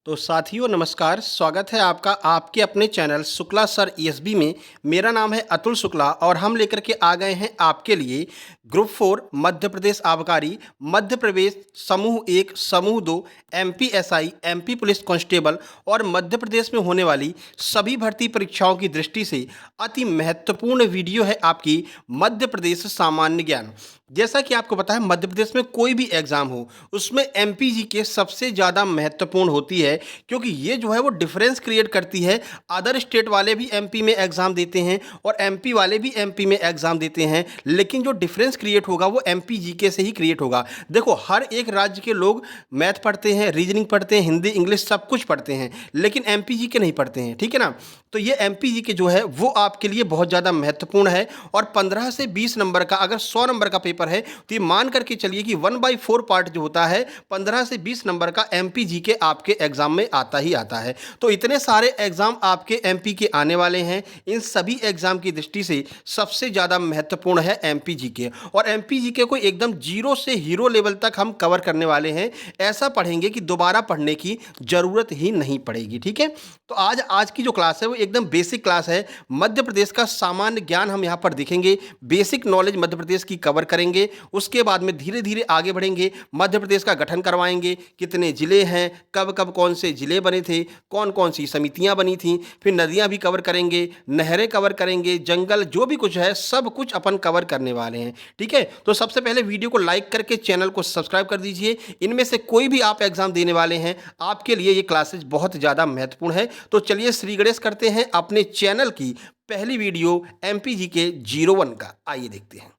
तो साथियों नमस्कार, स्वागत है आपका आपके अपने चैनल शुक्ला सर ईएसबी में। मेरा नाम है अतुल शुक्ला और हम लेकर के आ गए हैं आपके लिए ग्रुप 4 मध्य प्रदेश आबकारी, मध्य प्रदेश समूह 1, समूह 2, MP SI, MP police constable और मध्य प्रदेश में होने वाली सभी भर्ती परीक्षाओं की दृष्टि से अति महत्वपूर्ण वीडियो है आपकी मध्य प्रदेश सामान्य ज्ञान। जैसा कि आपको पता है मध्य प्रदेश में कोई भी एग्ज़ाम हो उसमें एमपीजी के सबसे ज़्यादा महत्वपूर्ण होती है, क्योंकि ये जो है वो डिफरेंस क्रिएट करती है। अदर स्टेट वाले भी एमपी में एग्ज़ाम देते हैं और एमपी वाले भी एमपी में एग्ज़ाम देते हैं, लेकिन जो डिफरेंस क्रिएट होगा वो एमपीजी के से ही क्रिएट होगा। देखो, हर एक राज्य के लोग मैथ पढ़ते हैं, रीजनिंग पढ़ते हैं, हिंदी इंग्लिश सब कुछ पढ़ते हैं, लेकिन एमपीजी के नहीं पढ़ते हैं। ठीक है ना। तो ये एमपीजी के जो है वो आपके लिए बहुत ज़्यादा महत्वपूर्ण है और 15 से 20 नंबर का, अगर 100 नंबर का पेपर है तो ये मान करके चलिए कि 1/4 पार्ट जो होता है 15 से 20 नंबर का एमपीजी के आपके एग्जाम में आता ही आता है। तो इतने सारे एग्जाम आपके एमपी के आने वाले हैं, इन सभी एग्जाम की दृष्टि से सबसे ज़्यादा महत्वपूर्ण है एमपीजी के। और एमपीजी के को एकदम जीरो से हीरो लेवल तक हम कवर करने वाले हैं। ऐसा पढ़ेंगे कि दोबारा पढ़ने की ज़रूरत ही नहीं पड़ेगी। ठीक है। तो आज की जो क्लास है वो एकदम बेसिक क्लास है। मध्य प्रदेश का सामान्य ज्ञान हम यहाँ पर देखेंगे, बेसिक नॉलेज मध्य प्रदेश की कवर करेंगे। उसके बाद में धीरे धीरे आगे बढ़ेंगे, मध्य प्रदेश का गठन करवाएंगे, कितने जिले हैं, कब कब कौन से जिले बने थे, कौन कौन सी समितियां बनी थी, फिर नदियां भी कवर करेंगे, नहरें कवर करेंगे, जंगल जो भी कुछ है सब कुछ अपन कवर करने वाले हैं। ठीक है। तो सबसे पहले वीडियो को लाइक करके चैनल को सब्सक्राइब कर दीजिए। इनमें से कोई भी आप एग्जाम देने वाले हैं, आपके लिए ये क्लासेज बहुत ज़्यादा महत्वपूर्ण है। तो चलिए श्री गणेश करते हैं अपने चैनल की पहली वीडियो एमपीजी के 01 का। आइए देखते हैं।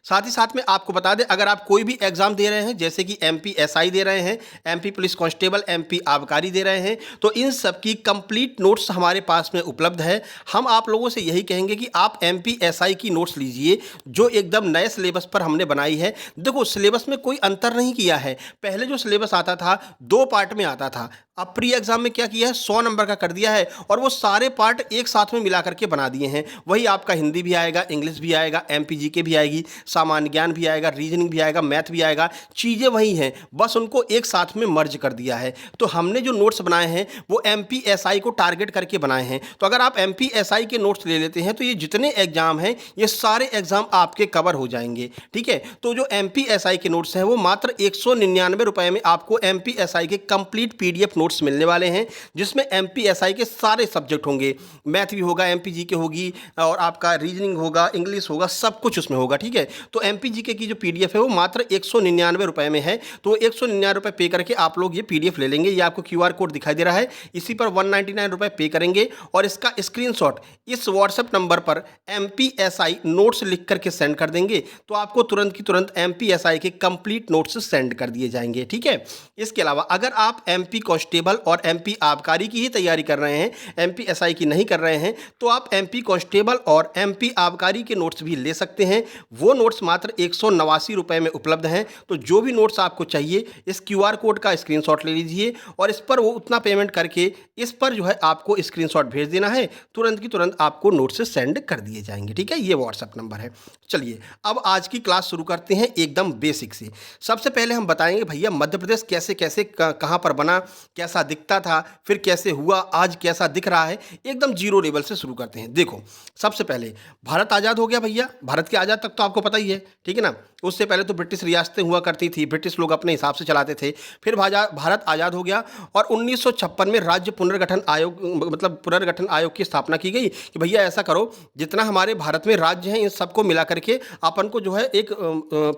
साथ ही साथ में आपको बता दें, अगर आप कोई भी एग्जाम दे रहे हैं, जैसे कि एमपी एसआई दे रहे हैं, एमपी पुलिस कांस्टेबल, एमपी आबकारी दे रहे हैं, तो इन सब की कंप्लीट नोट्स हमारे पास में उपलब्ध है। हम आप लोगों से यही कहेंगे कि आप एमपी एसआई की नोट्स लीजिए, जो एकदम नए सिलेबस पर हमने बनाई है। देखो, सिलेबस में कोई अंतर नहीं किया है। पहले जो सिलेबस आता था 2 पार्ट में आता था, अब प्री एग्जाम में क्या किया है, 100 नंबर का कर दिया है और वो सारे पार्ट एक साथ में मिला करके बना दिए हैं। वही आपका हिंदी भी आएगा, इंग्लिश भी आएगा, एमपीजी के भी आएगी, सामान्य ज्ञान भी आएगा, रीजनिंग भी आएगा, मैथ भी आएगा। चीज़ें वही हैं, बस उनको एक साथ में मर्ज कर दिया है। तो हमने जो नोट्स बनाए हैं वो एमपी एसआई को टारगेट करके बनाए हैं। तो अगर आप एमपी एसआई के नोट्स ले लेते हैं तो ये जितने एग्जाम हैं ये सारे एग्जाम आपके कवर हो जाएंगे। ठीक है। तो जो एमपी एसआई के नोट्स हैं वो मात्र 199 रुपये में आपको एमपी एसआई के कंप्लीट पीडीएफ नोट्स मिलने वाले हैं, जिसमें एमपी एसआई के सारे सब्जेक्ट होंगे। मैथ भी होगा, एमपीजी के होगी और आपका रीजनिंग होगा, इंग्लिश होगा, सब कुछ उसमें होगा। ठीक है। तो एमपीजीके की जो पीडीएफ है वो मात्र 199 रुपये में है। तो 199 रुपये पे करके आप लोग ये पीडीएफ ले लेंगे। ये आपको क्यूआर कोड दिखाई दे रहा है, इसी पर 199 रुपये पे करेंगे और इसका स्क्रीनशॉट इस व्हाट्सएप नंबर पर एमपीएसआई नोट्स लिख करके सेंड कर देंगे, तो आपको तुरंत की तुरंत एमपीएसआई के कंप्लीट नोट्स सेंड कर दिए जाएंगे। ठीक है। इसके अलावा अगर आप एमपी कांस्टेबल और एमपी आबकारी की ही तैयारी कर रहे हैं, एमपी एसआई की नहीं कर रहे हैं, तो आप एमपी कांस्टेबल और एमपी आबकारी के नोट्स भी ले सकते हैं। वो नोट्स मात्र 189 रुपये में उपलब्ध हैं। तो जो भी नोट्स आपको चाहिए इस क्यूआर कोड का स्क्रीनशॉट ले लीजिए और इस पर वो उतना पेमेंट करके इस पर जो है आपको स्क्रीनशॉट भेज देना है, तुरंत की तुरंत आपको नोट्स सेंड कर दिए जाएंगे। ठीक है। ये व्हाट्सएप नंबर है। चलिए अब आज की क्लास शुरू करते हैं एकदम बेसिक से। सबसे पहले हम बताएंगे भैया मध्य प्रदेश कैसे कैसे कहाँ पर बना, कैसा दिखता था, फिर कैसे हुआ, आज कैसा दिख रहा है। एकदम जीरो लेवल से शुरू करते हैं। देखो, सबसे पहले भारत आज़ाद हो गया भैया। भारत के आज़ाद तक तो आपको पता ही है। ठीक है ना। उससे पहले तो ब्रिटिश रियासतें हुआ करती थी, ब्रिटिश लोग अपने हिसाब से चलाते थे। फिर भारत आज़ाद हो गया और 1956 में राज्य पुनर्गठन आयोग, मतलब पुनर्गठन आयोग की स्थापना की गई कि भैया ऐसा करो, जितना हमारे भारत में राज्य हैं इन सबको मिला करके अपन को जो है एक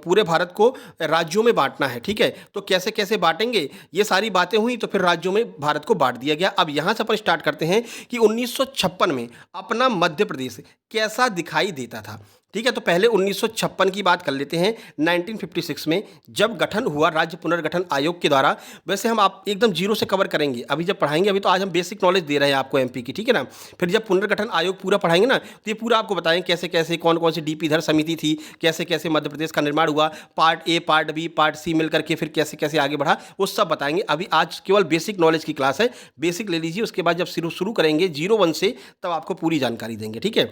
पूरे भारत को राज्यों में बांटना है। ठीक है। तो कैसे कैसे बांटेंगे, ये सारी बातें हुई तो फिर राज्यों में भारत को बांट दिया गया। अब यहाँ से अपन स्टार्ट करते हैं कि 1956 में अपना मध्य प्रदेश कैसा दिखाई देता था। ठीक है। तो पहले 1956 की बात कर लेते हैं। 1956 में जब गठन हुआ राज्य पुनर्गठन आयोग के द्वारा, वैसे हम आप एकदम जीरो से कवर करेंगे अभी जब पढ़ाएंगे। अभी तो आज हम बेसिक नॉलेज दे रहे हैं आपको एमपी की। ठीक है ना। फिर जब पुनर्गठन आयोग पूरा पढ़ाएंगे ना, तो ये पूरा आपको बताएंगे कैसे कैसे कौन कौन सी डीपी धर समिति थी, कैसे कैसे मध्य प्रदेश का निर्माण हुआ, part A, part B, part C मिल करके फिर कैसे कैसे आगे बढ़ा, वो सब बताएंगे। अभी आज केवल बेसिक नॉलेज की क्लास है, बेसिक ले लीजिए। उसके बाद जब शुरू करेंगे 01 से, तब आपको पूरी जानकारी देंगे। ठीक है।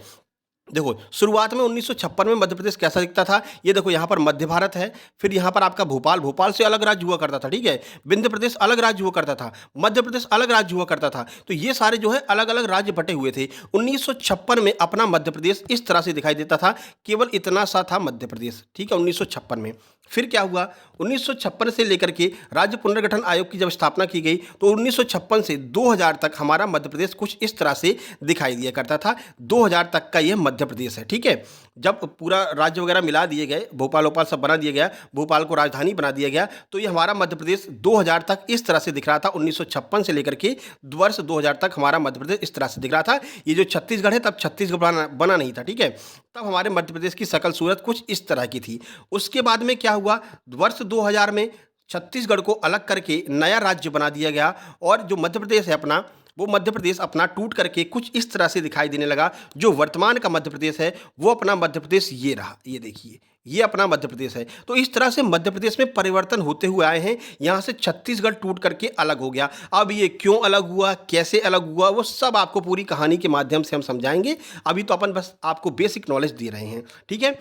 देखो, शुरुआत में 1956 में मध्य प्रदेश कैसा दिखता था, ये देखो यहाँ पर मध्य भारत है, फिर यहाँ पर आपका भोपाल, भोपाल से अलग राज्य हुआ करता था, ठीक है? विंध्य प्रदेश अलग राज्य हुआ करता था, मध्य प्रदेश अलग राज्य हुआ करता था, तो ये सारे जो है अलग-अलग राज्य बँटे हुए थे। 1956 में अपना मध्य प्रदेश इस तरह से दिखाई देता था, केवल इतना सा था मध्य प्रदेश, ठीक है? 1956 में। फिर क्या हुआ, 1956 से लेकर के राज्य पुनर्गठन आयोग की जब स्थापना की गई, तो 1956 से 2000 तक हमारा मध्य प्रदेश कुछ इस तरह से दिखाई दिया करता था। 2000 तक का यह मध्य प्रदेश है, ठीक है? जब पूरा राज्य वगैरह मिला दिए गए, भोपाल-ओपाल सब बना दिया गया, भोपाल को राजधानी बना दिया गया, तो ये हमारा मध्य प्रदेश 2000 तक इस तरह से दिख रहा था। 1956 से लेकर के वर्ष 2000 तक हमारा मध्य प्रदेश इस तरह से दिख रहा था। ये जो छत्तीसगढ़ है, तब छत्तीसगढ़ बना नहीं था, ठीक है? तब हमारे मध्य प्रदेश की शकल सूरत कुछ इस तरह की थी। उसके बाद में क्या हुआ, वर्ष 2000 में छत्तीसगढ़ को अलग करके नया राज्य बना दिया गया, और जो मध्य प्रदेश है अपना, वो मध्य प्रदेश अपना टूट करके कुछ इस तरह से दिखाई देने लगा। जो वर्तमान का मध्य प्रदेश है, वो अपना मध्य प्रदेश ये रहा, ये देखिए, ये अपना मध्य प्रदेश है। तो इस तरह से मध्य प्रदेश में परिवर्तन होते हुए आए हैं। यहाँ से छत्तीसगढ़ टूट करके अलग हो गया। अब ये क्यों अलग हुआ, कैसे अलग हुआ, वो सब आपको पूरी कहानी के माध्यम से हम समझाएंगे। अभी तो अपन बस आपको बेसिक नॉलेज दे रहे हैं, ठीक है?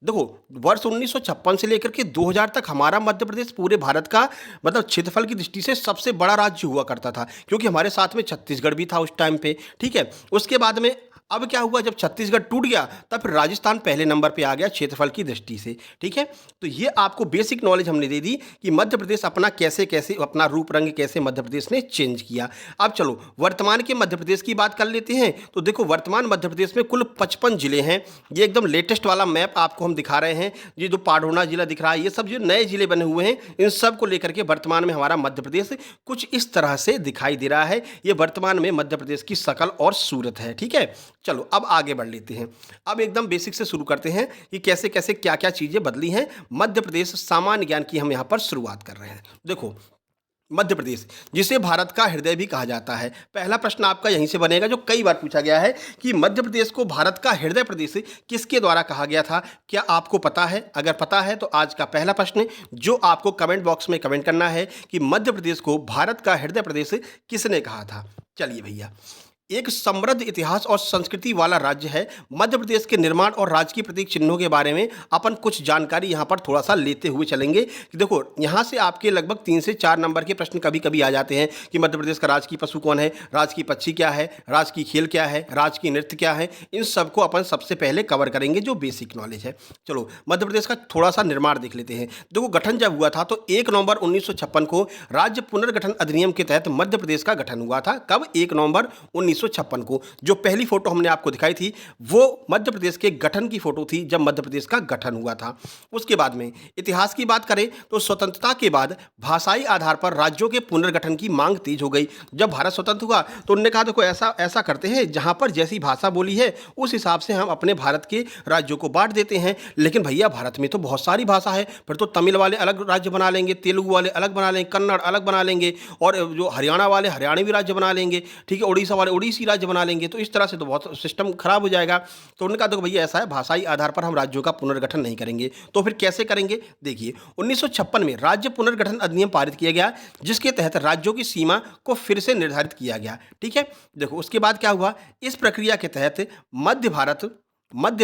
देखो, वर्ष 1956 से लेकर के 2000 तक हमारा मध्य प्रदेश पूरे भारत का मतलब क्षेत्रफल की दृष्टि से सबसे बड़ा राज्य हुआ करता था, क्योंकि हमारे साथ में छत्तीसगढ़ भी था उस टाइम पे, ठीक है? उसके बाद में अब क्या हुआ, जब छत्तीसगढ़ टूट गया, तब फिर राजस्थान पहले नंबर पे आ गया क्षेत्रफल की दृष्टि से, ठीक है? तो ये आपको बेसिक नॉलेज हमने दे दी कि मध्य प्रदेश अपना कैसे कैसे अपना रूप रंग कैसे मध्य प्रदेश ने चेंज किया। अब चलो वर्तमान के मध्य प्रदेश की बात कर लेते हैं। तो देखो, वर्तमान मध्य प्रदेश में कुल 55 जिले हैं। ये एकदम लेटेस्ट वाला मैप आपको हम दिखा रहे हैं। ये जो पाढौना जिला दिख रहा है, ये सब जो नए जिले बने हुए हैं, इन सब को लेकर के वर्तमान में हमारा मध्य प्रदेश कुछ इस तरह से दिखाई दे रहा है। ये वर्तमान में मध्य प्रदेश की शकल और सूरत है, ठीक है? चलो अब आगे बढ़ लेते हैं। अब एकदम बेसिक से शुरू करते हैं कि कैसे कैसे क्या क्या चीज़ें बदली हैं। मध्य प्रदेश सामान्य ज्ञान की हम यहाँ पर शुरुआत कर रहे हैं। देखो, मध्य प्रदेश जिसे भारत का हृदय भी कहा जाता है। पहला प्रश्न आपका यहीं से बनेगा, जो कई बार पूछा गया है कि मध्य प्रदेश को भारत का हृदय प्रदेश किसके द्वारा कहा गया था। क्या आपको पता है? अगर पता है तो आज का पहला प्रश्न जो आपको कमेंट बॉक्स में कमेंट करना है कि मध्य प्रदेश को भारत का हृदय प्रदेश किसने कहा था। चलिए भैया, एक समृद्ध इतिहास और संस्कृति वाला राज्य है। मध्य प्रदेश के निर्माण और राजकीय प्रतीक चिन्हों के बारे में अपन कुछ जानकारी यहाँ पर थोड़ा सा लेते हुए चलेंगे कि देखो, यहाँ से आपके लगभग 3 से 4 नंबर के प्रश्न कभी कभी आ जाते हैं कि मध्य प्रदेश का राजकीय पशु कौन है, राजकीय पक्षी क्या है, राजकीय खेल क्या है, राजकीय नृत्य क्या है। इन सबको अपन सबसे पहले कवर करेंगे, जो बेसिक नॉलेज है। चलो मध्य प्रदेश का थोड़ा सा निर्माण देख लेते हैं। देखो, गठन जब हुआ था तो 1 नवंबर 1956 को राज्य पुनर्गठन अधिनियम के तहत मध्य प्रदेश का गठन हुआ था। कब? 1 नवंबर 1956 को। जो पहली फोटो हमने आपको दिखाई थी, वो मध्य प्रदेश के गठन की फोटो थी, जब मध्य प्रदेश का गठन हुआ था। उसके बाद में इतिहास की बात करें तो स्वतंत्रता के बाद भाषाई आधार पर राज्यों के पुनर्गठन की मांग तेज हो गई। जब भारत स्वतंत्र हुआ तो उन्होंने कहा, देखो ऐसा ऐसा करते हैं, जहां पर जैसी भाषा बोली है उस हिसाब से हम अपने भारत के राज्यों को बांट देते हैं। लेकिन भैया, भारत में तो बहुत सारी भाषा है, फिर तो तमिल वाले अलग राज्य बना लेंगे, तेलुगु वाले अलग बना लेंगे, कन्नड़ अलग बना लेंगे, और जो हरियाणा वाले हरियाणवी राज्य बना लेंगे, ठीक है, उड़ीसा वाले उड़ीसी राज्य बना लेंगे। तो इस तरह से तो बहुत सिस्टम खराब हो जाएगा। तो उन्होंने कहा, देखो भैया ऐसा है, भाषाई आधार पर हम राज्यों का पुनर्गठन नहीं करेंगे। तो फिर कैसे करेंगे? देखिए, 1956 में राज्य पुनर्गठन अधिनियम पारित किया गया, जिसके तहत राज्यों की सीमा को फिर से निर्धारित किया गया, ठीक है। देखो, उसके बाद क्या हुआ, इस प्रक्रिया के तहत मध्य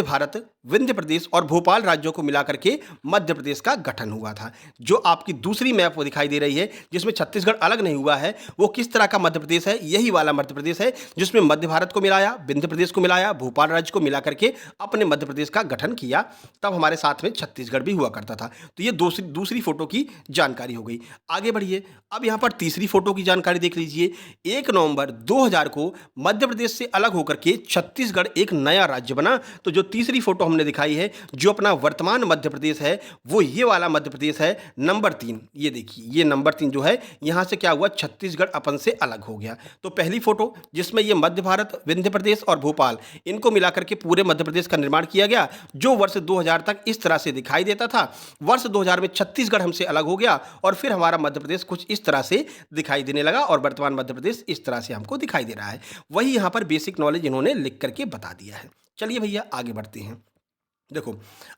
भारत, विंध्य प्रदेश और भोपाल राज्यों को मिलाकर के मध्य प्रदेश का गठन हुआ था। जो आपकी दूसरी मैप वो दिखाई दे रही है, जिसमें छत्तीसगढ़ अलग नहीं हुआ है, वो किस तरह का मध्य प्रदेश है? यही वाला मध्य प्रदेश है, जिसमें मध्य भारत को मिलाया, विंध्य प्रदेश को मिलाया, भोपाल राज्य को मिला करके अपने मध्य प्रदेश का गठन किया। तब हमारे साथ में छत्तीसगढ़ भी हुआ करता था। तो ये दूसरी फोटो की जानकारी हो गई। आगे बढ़िए, अब यहाँ पर तीसरी फोटो की जानकारी देख लीजिए। 1 नवंबर 2000 को मध्य प्रदेश से अलग होकर के छत्तीसगढ़ एक नया राज्य बना। तो जो तीसरी फोटो हमने दिखाई है, जो अपना वर्तमान मध्य प्रदेश है, वो ये वाला मध्य प्रदेश है, नंबर 3। ये देखिए, ये नंबर 3 जो है, यहाँ से क्या हुआ, छत्तीसगढ़ अपन से अलग हो गया। तो पहली फोटो जिसमें ये मध्य भारत, विंध्य प्रदेश और भोपाल, इनको मिलाकर के पूरे मध्य प्रदेश का निर्माण किया गया, जो वर्ष 2000 तक इस तरह से दिखाई देता था। वर्ष 2000 में छत्तीसगढ़ हमसे अलग हो गया, और फिर हमारा मध्य प्रदेश कुछ इस तरह से दिखाई देने लगा, और वर्तमान मध्य प्रदेश इस तरह से हमको दिखाई दे रहा है। वही यहाँ पर बेसिक नॉलेज इन्होंने लिख करके बता दिया है। चलिए भैया, आगे बढ़ते हैं। देखो,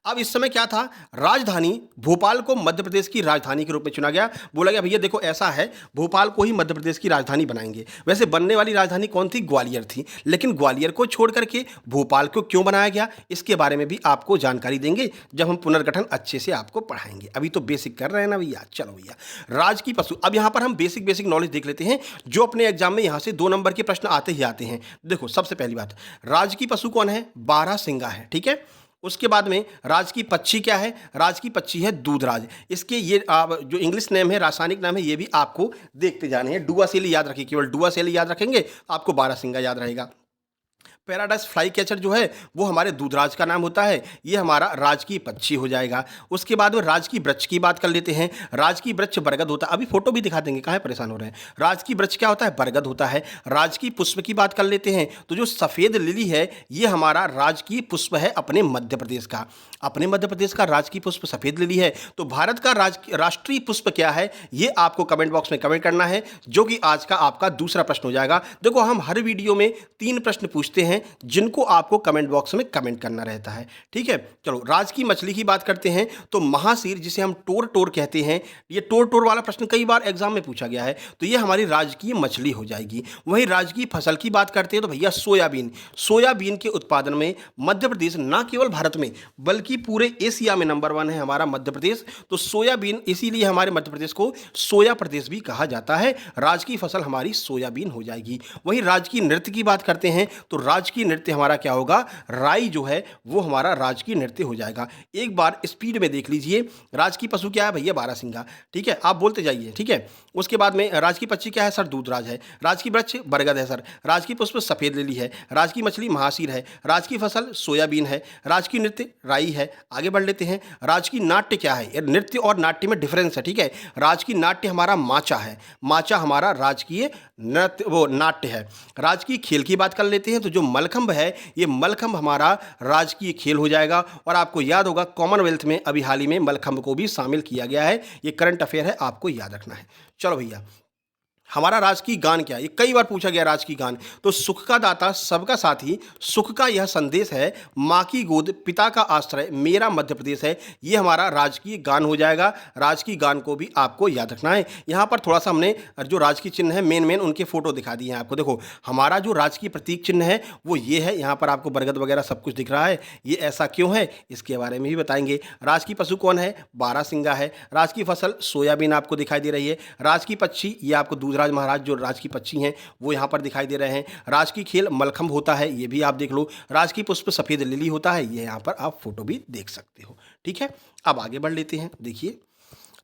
अब इस समय क्या था, राजधानी भोपाल को मध्य प्रदेश की राजधानी के रूप में चुना गया। बोला गया भैया देखो ऐसा है, भोपाल को ही मध्य प्रदेश की राजधानी बनाएंगे। वैसे बनने वाली राजधानी कौन थी, ग्वालियर थी, लेकिन ग्वालियर को छोड़ करके भोपाल को क्यों बनाया गया, इसके बारे में भी आपको जानकारी देंगे जब हम पुनर्गठन अच्छे से आपको पढ़ाएंगे। अभी तो बेसिक कर रहे हैं ना भैया। चलो भैया, राज की पशु, अब यहाँ पर हम बेसिक बेसिक नॉलेज देख लेते हैं जो अपने एग्जाम में यहाँ से 2 नंबर के प्रश्न आते ही आते हैं। देखो सबसे पहली बात, राज की पशु कौन है, बारहसिंगा है, ठीक है। उसके बाद में राज की पक्षी क्या है, राज की पक्षी है दूधराज। इसके ये जो इंग्लिश नेम है, रासायनिक नाम है, ये भी आपको देखते जाने हैं। डुआ सेली याद रखिए, केवल डुआ सेली याद रखेंगे आपको बारहसिंगा याद रहेगा। पैराडाइज फ्लाई कैचर जो है वो हमारे दूधराज का नाम होता है, ये हमारा राजकीय पक्षी हो जाएगा। उसके बाद में राजकीय वृक्ष की बात कर लेते हैं। राजकीय वृक्ष बरगद होता है, अभी फोटो भी दिखा देंगे, कहाँ परेशान हो रहे हैं। राजकीय वृक्ष क्या होता है, बरगद होता है। राजकीय पुष्प की बात कर लेते हैं, तो जो सफ़ेद लिली है ये हमारा राजकीय पुष्प है अपने मध्य प्रदेश का। अपने मध्य प्रदेश का राजकीय पुष्प सफ़ेद लिली है। तो भारत का राष्ट्रीय पुष्प क्या है, ये आपको कमेंट बॉक्स में कमेंट करना है, जो कि आज का आपका दूसरा प्रश्न हो जाएगा। देखो हम हर वीडियो में 3 प्रश्न पूछते हैं जिनको आपको कमेंट बॉक्स में कमेंट करना रहता है, ठीक है। चलो राज की मछली की बात करते हैं, तो महासीर जिसे हम टोर टोर कहते हैं, ये टोर टोर वाला प्रश्न कई बार एग्जाम में पूछा गया है, तो ये हमारी राजकीय मछली हो जाएगी। वहीं राजकीय फसल की बात करते हैं तो भैया सोयाबीन। सोयाबीन के उत्पादन में मध्य प्रदेश ना केवल भारत में बल्कि पूरे एशिया में नंबर 1 है हमारा मध्य प्रदेश। तो सोयाबीन, इसीलिए हमारे मध्य प्रदेश को सोया प्रदेश भी कहा जाता है। राजकीय फसल हमारी सोयाबीन हो जाएगी। वहीं राजकीय नृत्य की बात करते हैं, तो राजकीय नृत्य हमारा क्या होगा, राई जो है वो हमारा राजकीय नृत्य हो जाएगा। एक बार स्पीड में देख लीजिए, राजकीय पशु क्या है भैया, बारहसिंगा, ठीक है, आप बोलते जाइए, ठीक है। उसके बाद में राजकीय पक्षी क्या है सर, दूधराज है। राजकीय वृक्ष बरगद है सर। राजकीय पुष्प सफेद लिली है। राजकीय मछली महासीर है। राजकीय फसल सोयाबीन है। राजकीय नृत्य राई है। आगे बढ़ लेते हैं, राजकीय नाट्य क्या है, नृत्य और नाट्य में डिफरेंस है, ठीक है। राजकीय नाट्य हमारा माचा है। माचा हमारा राजकीय नृत्य वो नाट्य है। राजकीय खेल की बात कर लेते हैं, तो जो मलखंभ है, ये मलखंभ हमारा राजकीय खेल हो जाएगा। और आपको याद होगा कॉमनवेल्थ में अभी हाल ही में मलखंभ को भी शामिल किया गया है। ये करंट अफेयर है, आपको याद रखना है। चलो भैया, हमारा राजकीय गान क्या है, ये कई बार पूछा गया राजकीय गान। तो सुख का दाता सबका साथी, सुख का यह संदेश है, माँ की गोद पिता का आश्रय, मेरा मध्य प्रदेश है, ये हमारा राजकीय गान हो जाएगा। राजकीय गान को भी आपको याद रखना है। यहाँ पर थोड़ा सा हमने जो राजकीय चिन्ह है मेन उनके फोटो दिखा दिए हैं आपको। देखो हमारा जो राजकीय प्रतीक चिन्ह है वो ये है, यहाँ पर आपको बरगद वगैरह सब कुछ दिख रहा है। ये ऐसा क्यों है इसके बारे में भी बताएंगे। राजकीय पशु कौन है, बारहसिंगा है। राजकीय फसल सोयाबीन आपको दिखाई दे रही है। राजकीय पक्षी ये आपको दूधराज महाराज जो राजकीय पक्षी हैं वो यहाँ पर दिखाई दे रहे हैं। राजकीय खेल मलखंभ होता है, ये भी आप देख लो। राजकीय पुष्प सफेद लिली होता है, ये यहाँ पर आप फोटो भी देख सकते हो, ठीक है। अब आगे बढ़ लेते हैं। देखिए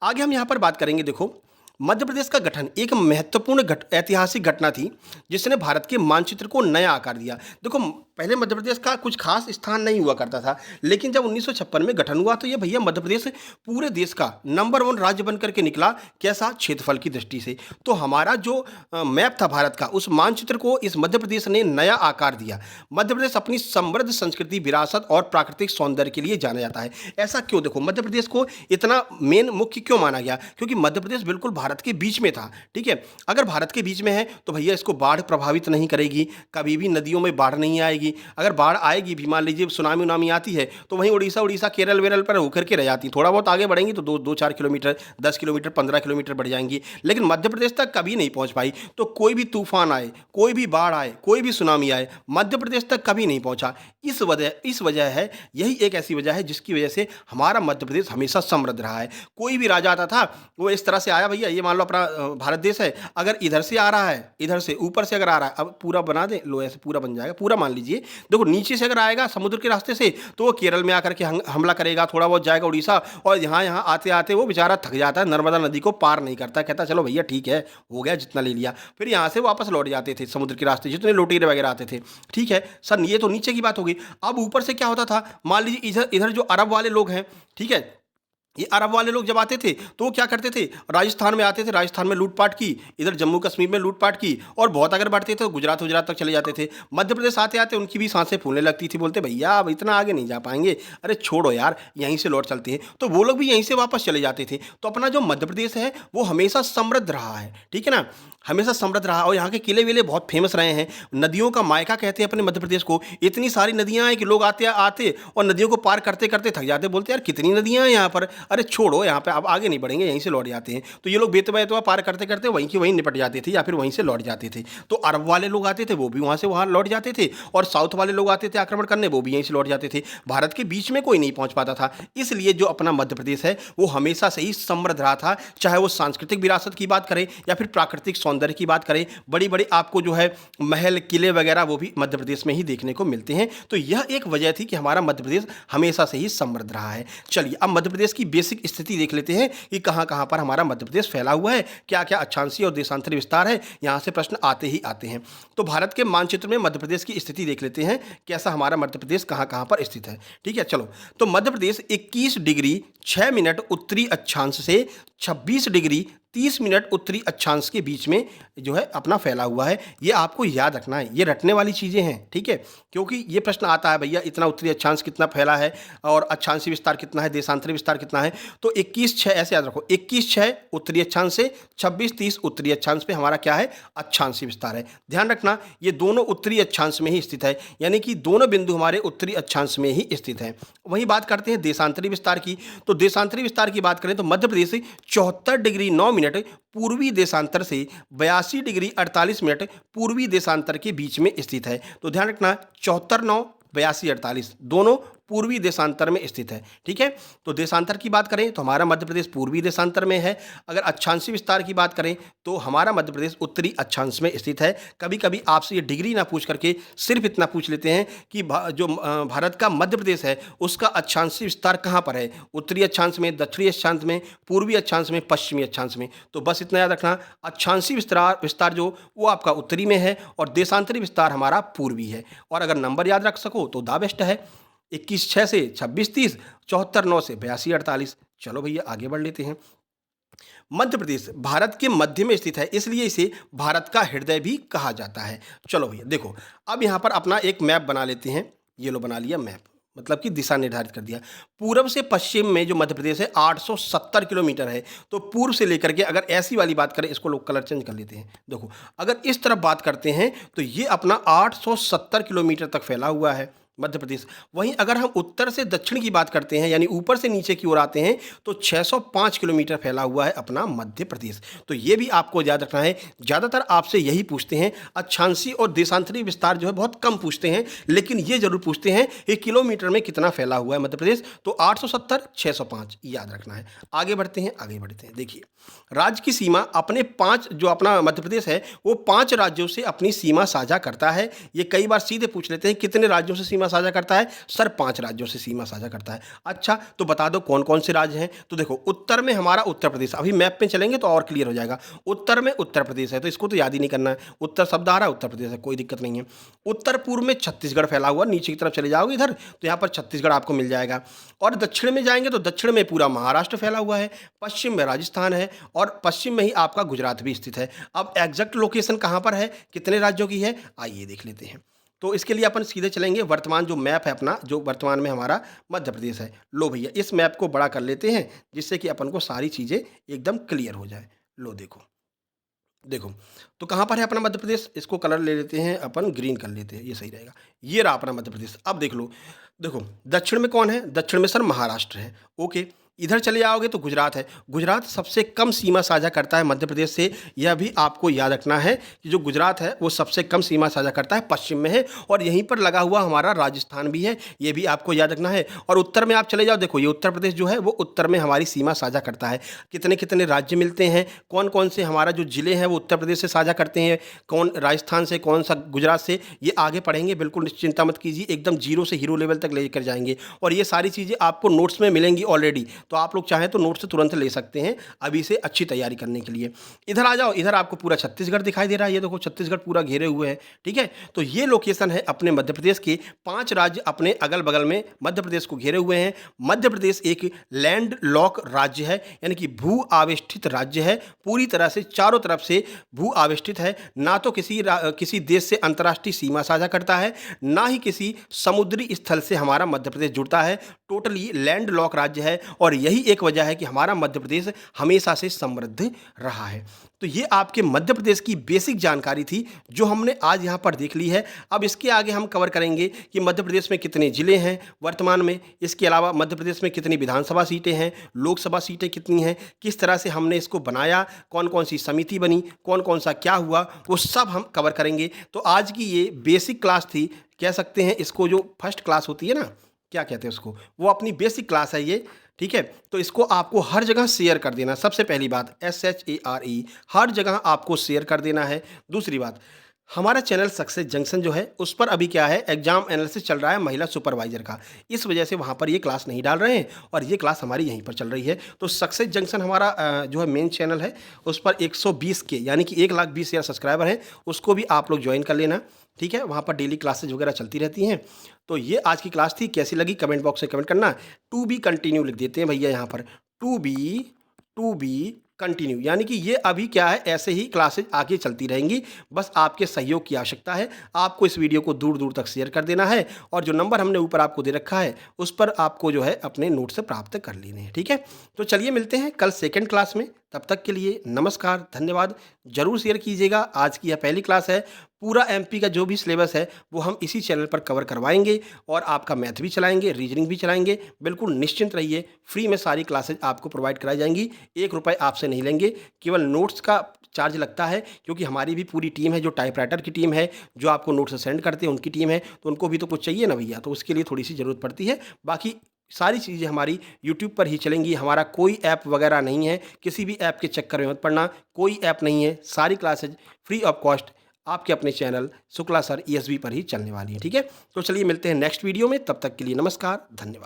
आगे हम यहाँ पर बात करेंगे। देखो मध्य प्रदेश का गठन एक महत्वपूर्ण ऐतिहासिक घटना थी जिसने भारत के मानचित्र को नया आकार दिया। देखो पहले मध्य प्रदेश का कुछ खास स्थान नहीं हुआ करता था, लेकिन जब 1956 में गठन हुआ तो ये भैया मध्य प्रदेश पूरे देश का नंबर 1 राज्य बन करके निकला। कैसा, क्षेत्रफल की दृष्टि से। तो हमारा जो मैप था भारत का, उस मानचित्र को इस मध्य प्रदेश ने नया आकार दिया। मध्य प्रदेश अपनी समृद्ध संस्कृति, विरासत और प्राकृतिक सौंदर्य के लिए जाना जाता है। ऐसा क्यों, देखो मध्य प्रदेश को इतना मेन मुख्य क्यों माना गया, क्योंकि मध्य प्रदेश बिल्कुल भारत के बीच में था, ठीक है। अगर भारत के बीच में है तो भैया इसको बाढ़ प्रभावित नहीं करेगी, कभी भी नदियों में बाढ़ नहीं आएगी। अगर बाढ़ आएगी भी, मान लीजिए सुनामी उनामी आती है, तो वहीं उड़ीसा केरल वेरल पर होकर के रह जाती। थोड़ा बहुत आगे बढ़ेंगी तो 2-4 किलोमीटर, 10 किलोमीटर, 15 किलोमीटर बढ़ जाएंगी, लेकिन मध्य प्रदेश तक कभी नहीं पहुंच पाई। तो कोई भी तूफान आए, कोई भी बाढ़ आए, कोई भी सुनामी आए, मध्य प्रदेश तक कभी नहीं पहुंचा। इस वजह है, यही एक ऐसी वजह है जिसकी वजह से हमारा मध्य प्रदेश हमेशा समृद्ध रहा है। कोई भी राजा आता था वो इस तरह से आया, भैया ये मान लो अपना भारत देश है, अगर इधर से आ रहा है, इधर से ऊपर से अगर आ रहा है, अब पूरा बना दे लो, ऐसे पूरा बन जाएगा, पूरा मान लीजिए। देखो नीचे से अगर आएगा समुद्र के रास्ते से तो वो केरल में आकर के हमला करेगा, थोड़ा बहुत जाएगा उड़ीसा, और यहाँ आते आते वो बेचारा थक जाता है, नर्मदा नदी को पार नहीं करता, कहता चलो भैया ठीक है हो गया जितना ले लिया, फिर यहाँ से वापस लौट जाते थे समुद्र के रास्ते, जितने लुटेरे वगैरह आते थे, ठीक है सर। ये तो नीचे की बात होगी। अब ऊपर से क्या होता था, मान लीजिए इधर जो अरब वाले लोग हैं, ठीक है, ये अरब वाले लोग जब आते थे तो वो क्या करते थे, राजस्थान में आते थे, राजस्थान में लूटपाट की, इधर जम्मू कश्मीर में लूटपाट की, और बहुत अगर बढ़ते थे तो गुजरात गुजरात तक चले जाते थे। मध्य प्रदेश आते आते उनकी भी सांसें फूलने लगती थी, बोलते भैया अब इतना आगे नहीं जा पाएंगे, अरे छोड़ो यार यहीं से लौट चलते हैं, तो वो लोग भी यहीं से वापस चले जाते थे। तो अपना जो मध्य प्रदेश है वो हमेशा समृद्ध रहा है, ठीक है ना, हमेशा समृद्ध रहा, और यहाँ के किले विले बहुत फेमस रहे हैं। नदियों का मायका कहते हैं अपने मध्य प्रदेश को, इतनी सारी नदियाँ हैं कि लोग आते आते और नदियों को पार करते करते थक जाते, बोलते यार कितनी नदियाँ हैं यहाँ पर, अरे छोड़ो यहाँ पे अब आगे नहीं बढ़ेंगे, यहीं से लौट जाते हैं। तो ये लोग बेतवा बेतवा पार करते करते वहीं की वहीं निपट जाते थे या फिर वहीं से लौट जाते थे। तो अरब वाले लोग आते थे वो भी वहाँ से वहाँ लौट जाते थे, और साउथ वाले लोग आते थे आक्रमण करने, वो भी यहीं से लौट जाते थे। भारत के बीच में कोई नहीं पहुँच पाता था, इसलिए जो अपना मध्य प्रदेश है वो हमेशा से ही समृद्ध रहा था, चाहे वो सांस्कृतिक विरासत की बात करें या फिर प्राकृतिक सौंदर्य की बात करें। बड़ी बड़ी आपको जो है महल किले वगैरह वो भी मध्य प्रदेश में ही देखने को मिलते हैं। तो यह एक वजह थी कि हमारा मध्य प्रदेश हमेशा से ही समृद्ध रहा है। चलिए अब मध्य प्रदेश की बेसिक स्थिति देख लेते हैं कि कहां कहां पर हमारा मध्य प्रदेश फैला हुआ है, क्या क्या अक्षांशीय और देशांतरी विस्तार है, यहां से प्रश्न आते ही आते हैं। तो भारत के मानचित्र में मध्य प्रदेश की स्थिति देख लेते हैं, कैसा हमारा मध्य प्रदेश कहां कहां पर स्थित है। ठीक है, चलो तो मध्य प्रदेश 21 डिग्री 6 मिनट उत्तरी अक्षांश से 26 डिग्री 30 मिनट उत्तरी अक्षांश के बीच में जो है अपना फैला हुआ है। ये आपको याद रखना है, ये रटने वाली चीज़ें हैं, ठीक है, क्योंकि ये प्रश्न आता है भैया इतना उत्तरी अक्षांश कितना फैला है और अक्षांशीय विस्तार कितना है, देशांतरी विस्तार कितना है। तो 21/6 ऐसे याद रखो, 21/6 उत्तरी अक्षांश से 26-30 उत्तरी अक्षांश पे हमारा क्या है, अक्षांशीय विस्तार है। ध्यान रखना ये दोनों उत्तरी अक्षांश में ही स्थित है, यानी कि दोनों बिंदु हमारे उत्तरी अक्षांश में ही स्थित हैं। वहीं बात करते हैं देशांतरी विस्तार की, तो देशांतरी विस्तार की बात करें तो मध्य प्रदेश 74 डिग्री 9 मिनट पूर्वी देशांतर से 82 डिग्री 48 मिनट पूर्वी देशांतर के बीच में स्थित है। तो ध्यान रखना 74/9 82/48 दोनों पूर्वी देशांतर में स्थित है, ठीक है। तो देशांतर की बात करें तो हमारा मध्य प्रदेश पूर्वी देशांतर में है। अगर अक्षांशीय विस्तार की बात करें तो हमारा मध्य प्रदेश उत्तरी अक्षांश में स्थित है। कभी कभी आपसे ये डिग्री ना पूछ करके सिर्फ इतना पूछ लेते हैं कि भारत का मध्य प्रदेश है उसका अक्षांशीय विस्तार कहाँ पर है, उत्तरी अक्षांश में, दक्षिणी अक्षांश में, पूर्वी अक्षांश में, पश्चिमी अक्षांश में। तो बस इतना याद रखना, अक्षांशीय विस्तार जो वो आपका उत्तरी में है और देशांतरी विस्तार हमारा पूर्वी है। और अगर नंबर याद रख सको तो दा बेस्ट है, 21/6 से 26-30, 74/9 से 82/48। चलो भैया आगे बढ़ लेते हैं। मध्य प्रदेश भारत के मध्य में स्थित है, इसलिए इसे भारत का हृदय भी कहा जाता है। चलो भैया देखो, अब यहाँ पर अपना एक मैप बना लेते हैं। ये लो बना लिया मैप, मतलब कि दिशा निर्धारित कर दिया। पूर्व से पश्चिम में जो मध्य प्रदेश है 870 किलोमीटर है। तो पूर्व से लेकर के अगर ऐसी वाली बात करें, इसको लोग कलर चेंज कर लेते हैं, देखो अगर इस तरफ बात करते हैं तो ये अपना 870 किलोमीटर तक फैला हुआ है मध्य प्रदेश। वहीं अगर हम उत्तर से दक्षिण की बात करते हैं, यानी ऊपर से नीचे की ओर आते हैं, तो 605 किलोमीटर फैला हुआ है अपना मध्य प्रदेश। तो ये भी आपको याद रखना है। ज़्यादातर आपसे यही पूछते हैं, अक्षांशीय और देशांतरी विस्तार जो है बहुत कम पूछते हैं, लेकिन ये जरूर पूछते हैं कि किलोमीटर में कितना फैला हुआ है मध्य प्रदेश। तो 870 605 याद रखना है। आगे बढ़ते हैं, आगे बढ़ते हैं। देखिए राज्य की सीमा अपने 5 जो अपना मध्य प्रदेश है वो 5 राज्यों से अपनी सीमा साझा करता है। ये कई बार सीधे पूछ लेते हैं कितने राज्यों से सीमा साझा करता है, सर 5 राज्यों से सीमा साझा करता है। अच्छा तो बता दो कौन कौन से राज्य हैं। तो देखो उत्तर में हमारा उत्तर प्रदेश, अभी मैप पे चलेंगे तो और क्लियर हो जाएगा। उत्तर में उत्तर प्रदेश है, तो इसको तो याद ही नहीं करना है, उत्तर शब्द आ रहा है उत्तर प्रदेश है, कोई दिक्कत नहीं है। उत्तर पूर्व में छत्तीसगढ़ फैला हुआ, नीचे की तरफ चले जाओगे इधर तो यहाँ पर छत्तीसगढ़ आपको मिल जाएगा। और दक्षिण में जाएंगे तो दक्षिण में पूरा महाराष्ट्र फैला हुआ है, पश्चिम में राजस्थान है और पश्चिम में ही आपका गुजरात भी स्थित है। अब एग्जैक्ट लोकेशन कहाँ पर है, कितने राज्यों की है, आइए देख लेते हैं। तो इसके लिए अपन सीधे चलेंगे, वर्तमान जो मैप है अपना, जो वर्तमान में हमारा मध्य प्रदेश है, लो भैया इस मैप को बड़ा कर लेते हैं जिससे कि अपन को सारी चीज़ें एकदम क्लियर हो जाए। लो देखो देखो, तो कहाँ पर है अपना मध्य प्रदेश, इसको कलर ले लेते हैं अपन, ग्रीन कर लेते हैं, ये सही रहेगा। ये रहा अपना मध्य प्रदेश। अब देख लो, देखो दक्षिण में कौन है, दक्षिण में सर महाराष्ट्र है, ओके। इधर चले जाओगे तो गुजरात है। गुजरात सबसे कम सीमा साझा करता है मध्य प्रदेश से, यह भी आपको याद रखना है कि जो गुजरात है वो सबसे कम सीमा साझा करता है, पश्चिम में है। और यहीं पर लगा हुआ हमारा राजस्थान भी है, ये भी आपको याद रखना है। और उत्तर में आप चले जाओ, देखो ये उत्तर प्रदेश जो है वो उत्तर में हमारी सीमा साझा करता है। कितने कितने राज्य मिलते हैं, कौन कौन से हमारा जो जिले हैं वो उत्तर प्रदेश से साझा करते हैं, कौन राजस्थान से, कौन सा गुजरात से, ये आगे पढ़ेंगे, बिल्कुल चिंता मत कीजिए, एकदम जीरो से हीरो लेवल तक लेकर जाएंगे। और ये सारी चीज़ें आपको नोट्स में मिलेंगी ऑलरेडी, तो आप लोग चाहें तो नोट्स तुरंत ले सकते हैं अभी से अच्छी तैयारी करने के लिए। इधर आ जाओ, इधर आपको पूरा छत्तीसगढ़ दिखाई दे रहा है, ये देखो छत्तीसगढ़ पूरा घेरे हुए है, ठीक है। तो ये लोकेशन है अपने मध्य प्रदेश के, 5 राज्य अपने अगल बगल में मध्य प्रदेश को घेरे हुए हैं। मध्य प्रदेश एक लैंड लॉक राज्य है, यानी कि भू आवेष्टित राज्य है, पूरी तरह से चारों तरफ से भू आवेष्टित है। ना तो किसी देश से अंतर्राष्ट्रीय सीमा साझा करता है, ना ही किसी समुद्री स्थल से हमारा मध्य प्रदेश जुड़ता है। टोटली लैंड लॉक राज्य है और यही एक वजह है कि हमारा मध्य प्रदेश हमेशा से समृद्ध रहा है। तो ये आपके मध्य प्रदेश की बेसिक जानकारी थी जो हमने आज यहाँ पर देख ली है। अब इसके आगे हम कवर करेंगे कि मध्य प्रदेश में कितने जिले हैं वर्तमान में, इसके अलावा मध्य प्रदेश में कितनी विधानसभा सीटें हैं, लोकसभा सीटें कितनी हैं, किस तरह से हमने इसको बनाया, कौन कौन सी समिति बनी, कौन कौन सा क्या हुआ, वो सब हम कवर करेंगे। तो आज की ये बेसिक क्लास थी, कह सकते हैं इसको, जो फर्स्ट क्लास होती है ना, क्या कहते हैं उसको, वो अपनी बेसिक क्लास है ये, ठीक है। तो इसको आपको हर जगह शेयर कर देना, सबसे पहली बात SHARE, हर जगह आपको शेयर कर देना है। दूसरी बात, हमारा चैनल सक्सेस जंक्शन जो है उस पर अभी क्या है, एग्जाम एनालिसिस चल रहा है महिला सुपरवाइजर का, इस वजह से वहाँ पर ये क्लास नहीं डाल रहे हैं और ये क्लास हमारी यहीं पर चल रही है। तो सक्सेस जंक्शन हमारा जो है मेन चैनल है, उस पर 120 के यानी कि 1,20,000 सब्सक्राइबर हैं, उसको भी आप लोग ज्वाइन कर लेना, ठीक है। वहाँ पर डेली क्लासेज वगैरह चलती रहती हैं। तो ये आज की क्लास थी, कैसी लगी कमेंट बॉक्स में कमेंट करना। टू बी कंटिन्यू लिख देते हैं भैया यहाँ पर, टू बी कंटिन्यू, यानी कि ये अभी क्या है, ऐसे ही क्लासेज आगे चलती रहेंगी, बस आपके सहयोग की आवश्यकता है। आपको इस वीडियो को दूर दूर तक शेयर कर देना है और जो नंबर हमने ऊपर आपको दे रखा है उस पर आपको जो है अपने नोट से प्राप्त कर लेने हैं, ठीक है। तो चलिए मिलते हैं कल सेकंड क्लास में, तब तक के लिए नमस्कार, धन्यवाद। जरूर शेयर कीजिएगा, आज की यह पहली क्लास है। पूरा MP का जो भी सिलेबस है वो हम इसी चैनल पर कवर करवाएंगे और आपका मैथ भी चलाएंगे, रीजनिंग भी चलाएंगे। बिल्कुल निश्चिंत रहिए, फ्री में सारी क्लासेज आपको प्रोवाइड कराई जाएंगी, 1 रुपये आपसे नहीं लेंगे, केवल नोट्स का चार्ज लगता है, क्योंकि हमारी भी पूरी टीम है, जो टाइपराइटर की टीम है, जो आपको नोट्स सेंड करते हैं उनकी टीम है, तो उनको भी तो कुछ चाहिए ना भैया, तो उसके लिए थोड़ी सी ज़रूरत पड़ती है। बाकी सारी चीज़ें हमारी YouTube पर ही चलेंगी, हमारा कोई ऐप वगैरह नहीं है, किसी भी ऐप के चक्कर में मत पड़ना, कोई ऐप नहीं है, सारी क्लासेज फ्री ऑफ कॉस्ट आपके अपने चैनल शुक्ला सर ESB पर ही चलने वाली है, ठीक है। तो चलिए मिलते हैं नेक्स्ट वीडियो में, तब तक के लिए नमस्कार, धन्यवाद।